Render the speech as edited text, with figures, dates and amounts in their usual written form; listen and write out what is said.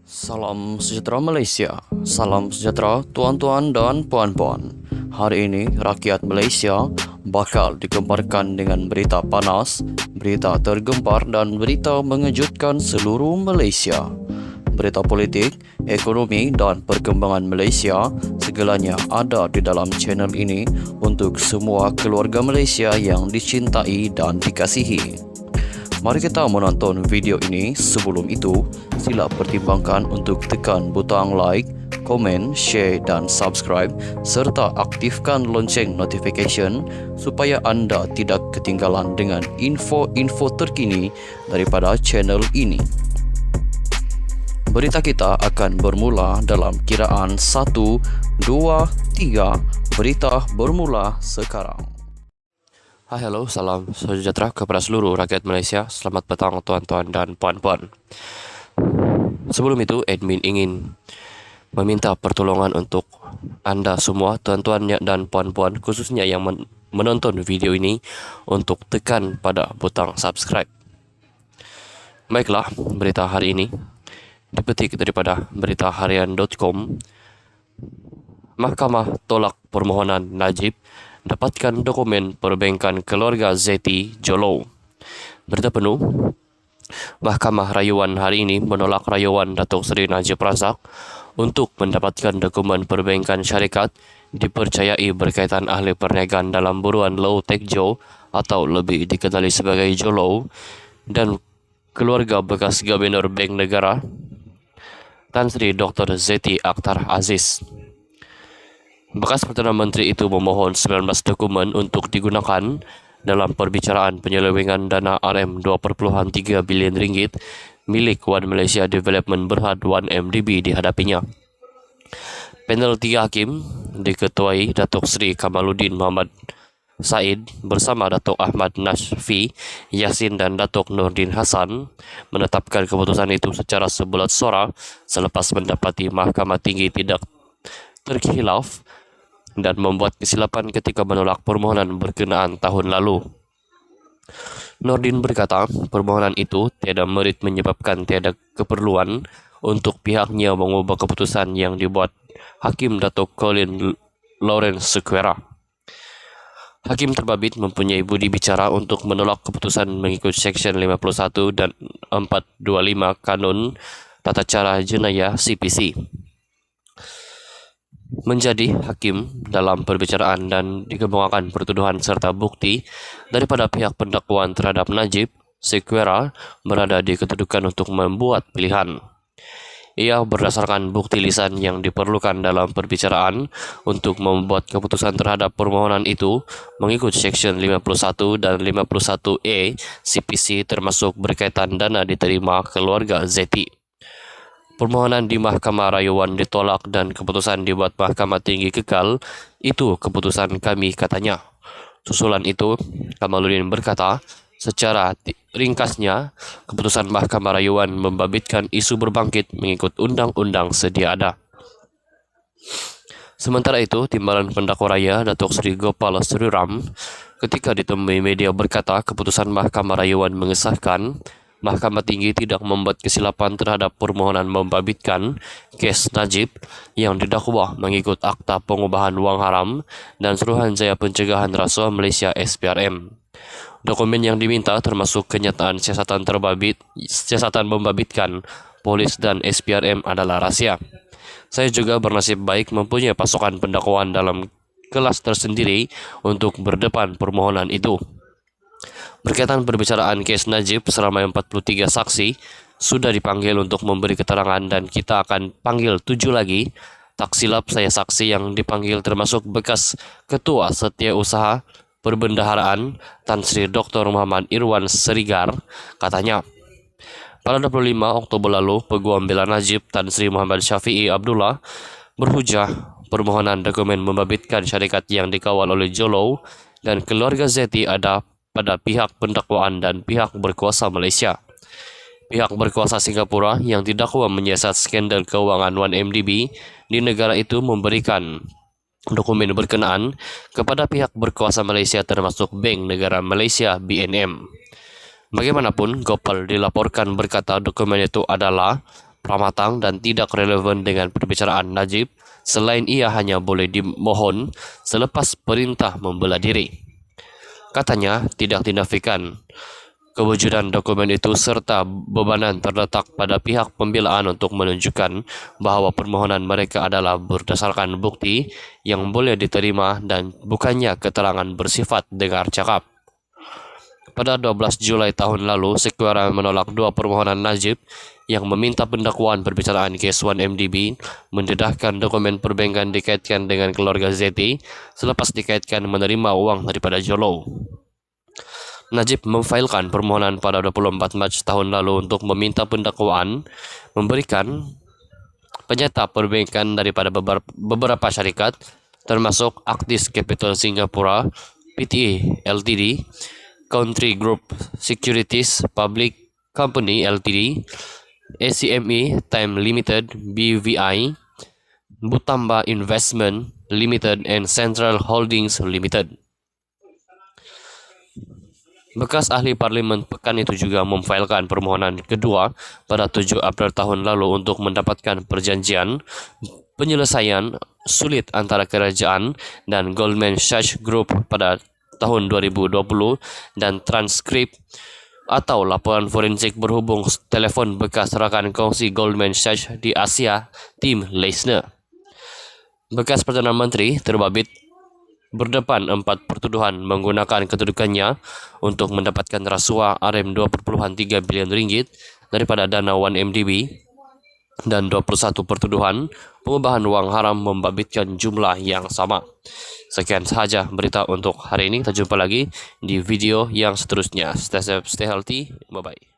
Salam sejahtera Malaysia. Salam sejahtera tuan-tuan dan puan-puan. Hari ini rakyat Malaysia bakal digemparkan dengan berita panas, berita tergempar dan berita mengejutkan seluruh Malaysia. Berita politik, ekonomi dan perkembangan Malaysia segalanya ada di dalam channel ini untuk semua keluarga Malaysia yang dicintai dan dikasihi. Mari kita menonton video ini. Sebelum itu, sila pertimbangkan untuk tekan butang like, komen, share dan subscribe serta aktifkan lonceng notification supaya anda tidak ketinggalan dengan info-info terkini daripada channel ini. Berita kita akan bermula dalam kiraan 1, 2, 3. Berita bermula sekarang. Hai, halo, salam sejahtera kepada seluruh rakyat Malaysia. Selamat petang tuan-tuan dan puan-puan. Sebelum itu, admin ingin meminta pertolongan untuk anda semua, tuan-tuan dan puan-puan, khususnya yang menonton video ini, untuk tekan pada butang subscribe. Baiklah, berita hari ini dipetik daripada beritaharian.com. Mahkamah tolak permohonan Najib dapatkan dokumen perbankan keluarga Zeti Jolo. Berita penuh. Mahkamah Rayuan hari ini menolak rayuan Datuk Seri Najib Razak untuk mendapatkan dokumen perbankan syarikat dipercayai berkaitan ahli perniagaan dalam buruan Low Tech Joe atau lebih dikenali sebagai Jolo dan keluarga bekas Gubernur Bank Negara Tan Sri Dr. Zeti Akhtar Aziz. Bekas Perdana Menteri itu memohon 19 dokumen untuk digunakan dalam perbicaraan penyelewengan dana RM2.3 bilion ringgit milik One Malaysia Development Berhad 1MDB dihadapinya. Panel 3 hakim diketuai Datuk Seri Kamaluddin Muhammad Said bersama Datuk Ahmad Nashfi Yassin dan Datuk Nordin Hassan menetapkan keputusan itu secara sebulat suara selepas mendapati Mahkamah Tinggi tidak terkhilaf dan membuat kesilapan ketika menolak permohonan berkenaan tahun lalu. Nordin berkata, permohonan itu tiada merit menyebabkan tiada keperluan untuk pihaknya mengubah keputusan yang dibuat Hakim Datuk Colin Lawrence Sequeira. Hakim terbabit mempunyai budi bicara untuk menolak keputusan mengikut Seksyen 51 dan 425 Kanun Tata Cara Jenayah CPC. Menjadi hakim dalam perbicaraan dan dikemukakan pertuduhan serta bukti daripada pihak pendakwaan terhadap Najib, Sequeira berada di kedudukan untuk membuat pilihan. Ia berdasarkan bukti lisan yang diperlukan dalam perbicaraan untuk membuat keputusan terhadap permohonan itu mengikut Seksyen 51 dan 51A CPC termasuk berkaitan dana diterima keluarga Zeti. Permohonan di Mahkamah Rayuan ditolak dan keputusan dibuat Mahkamah Tinggi kekal. Itu keputusan kami, katanya. Susulan itu, Kamaluddin berkata, secara ringkasnya, keputusan Mahkamah Rayuan membabitkan isu berbangkit mengikut undang-undang sedia ada. Sementara itu, Timbalan Pendakwa Raya Datuk Seri Gopal Sriram ketika ditemui media berkata keputusan Mahkamah Rayuan mengesahkan Mahkamah Tinggi tidak membuat kesilapan terhadap permohonan membabitkan kes Najib yang didakwa mengikut Akta Pengubahan Wang Haram dan Suruhanjaya Pencegahan Rasuah Malaysia SPRM. Dokumen yang diminta termasuk kenyataan siasatan membabitkan polis dan SPRM adalah rahsia. Saya juga bernasib baik mempunyai pasokan pendakwaan dalam kelas tersendiri untuk berdepan permohonan itu. Berkaitan perbicaraan kes Najib, seramai 43 saksi sudah dipanggil untuk memberi keterangan dan kita akan panggil 7 lagi. Tak silap saya saksi yang dipanggil termasuk bekas Ketua Setiausaha Perbendaharaan Tan Sri Dr. Muhammad Irwan Serigar, katanya. Pada 25 Oktober lalu, Peguam Bela Najib Tan Sri Muhammad Syafi'i Abdullah berhujah permohonan dokumen membabitkan syarikat yang dikawal oleh Jolo dan keluarga Zeti ada pada pihak pendakwaan dan pihak berkuasa Malaysia. Pihak berkuasa Singapura yang didakwa menyiasat skandal keuangan 1MDB di negara itu memberikan dokumen berkenaan kepada pihak berkuasa Malaysia termasuk Bank Negara Malaysia BNM. Bagaimanapun, Gopal dilaporkan berkata dokumen itu adalah pramatang dan tidak relevan dengan perbicaraan Najib, selain ia hanya boleh dimohon selepas perintah membela diri. Katanya tidak dinafikan kewujudan dokumen itu serta bebanan terletak pada pihak pembelaan untuk menunjukkan bahwa permohonan mereka adalah berdasarkan bukti yang boleh diterima dan bukannya keterangan bersifat dengar cakap. Pada 12 Julai tahun lalu, Sequeira menolak dua permohonan Najib yang meminta pendakwaan perbicaraan kes 1MDB mendedahkan dokumen perbankan dikaitkan dengan keluarga Zeti selepas dikaitkan menerima uang daripada Jolo. Najib memfailkan permohonan pada 24 Mac tahun lalu untuk meminta pendakwaan memberikan penyata perbankan daripada beberapa syarikat termasuk Actis Capital Singapura Pte Ltd, Country Group Securities Public Company Ltd, ACME Time Limited BVI, Butamba Investment Limited and Central Holdings Limited. Bekas ahli parlimen pekan itu juga memfailkan permohonan kedua pada 7 April tahun lalu untuk mendapatkan perjanjian penyelesaian sulit antara kerajaan dan Goldman Sachs Group pada tahun 2020 dan transkrip atau laporan forensik berhubung telefon bekas rakan kongsi Goldman Sachs di Asia, Tim Leissner. Bekas Perdana Menteri terbabit berdepan 4 pertuduhan menggunakan kedudukannya untuk mendapatkan rasuah RM2.3 bilion ringgit daripada dana 1MDB dan 21 pertuduhan pengubahan wang haram membabitkan jumlah yang sama. Sekian sahaja berita untuk hari ini. Kita jumpa lagi di video yang seterusnya. Stay safe, stay healthy. Bye-bye.